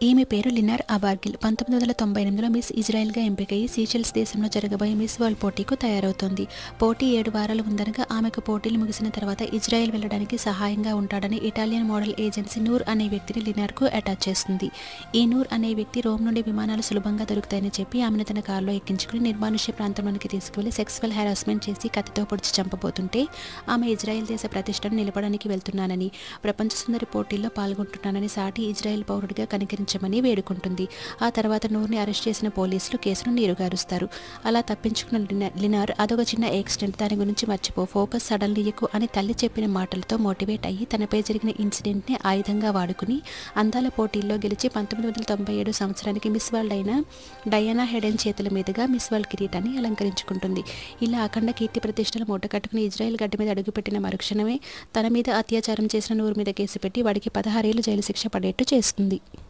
ఈమె పేరు లినార్ అబార్గిల్. 1998లో miss ఇజ్రాయెల్గా ఎంపికయ్యి Seychelles దేశంలో జరగబోయే మిస్ వరల్డ్ పోటీకు తయారవుతోంది. పోటీ 7 వారాలు ఉందనగా ఆమెకు పోటీలు ముగిసిన తర్వాత ఇజ్రాయెల్ వెళ్లడానికి సహాయంగా ఉంటాడని ఇటాలియన్ మోడల్ ఏజెన్సీ నూర్ అనే వ్యక్తిని లినార్కు అటాచ్ చేస్తుంది. ఈ నూర్ అనే వ్యక్తి రోమ్ నుండి విమానాలు సులభంగా దొరుకుతాయని చెప్పి ఆమెను తన కారులో ఎక్కించుకుని నిర్మానుష్య ప్రాంతంలోనికి తీసుకువెళ్లి సెక్సువల్ హెరాస్మెంట్ చేసి కత్తితో పొడిచి చంపబోతుంటే ఆమె ఇజ్రాయెల్ దేశ ప్రతిష్టను నిలపడానికి వెళ్తున్నానని, ప్రపంచ సుందరి పోటీల్లో పాల్గొంటున్నానని సాటి ఇజ్రాయెల్ పౌరుడిగా కనికరించమని వేడుకుంటుంది. ఆ తర్వాత నూర్ని అరెస్ట్ చేసిన పోలీసులు కేసును నీరుగారుస్తారు. అలా తప్పించుకున్న లినార్ అదొక చిన్న యాక్సిడెంట్, దాని గురించి మర్చిపో, ఫోకస్ సడన్లీ ఎక్కువ అని తల్లి చెప్పిన మాటలతో మోటివేట్ అయ్యి తనపై జరిగిన ఇన్సిడెంట్ని ఆయుధంగా వాడుకుని అందాల పోటీల్లో గెలిచి 1997 సంవత్సరానికి మిస్ వరల్డ్ అయిన డయానా హెడెన్ చేతుల మీదుగా మిస్ వరల్డ్ కిరీటాన్ని అలంకరించుకుంటుంది. ఇలా అఖండ కీర్తి ప్రతిష్టలు మూటకట్టుకుని ఇజ్రాయెల్ గడ్డ మీద అడుగుపెట్టిన మరుక్షణమే తన మీద అత్యాచారం చేసిన నూర్ మీద కేసు పెట్టి వాడికి 16 ఏళ్లు జైలు శిక్ష పడేట్టు చేస్తుంది.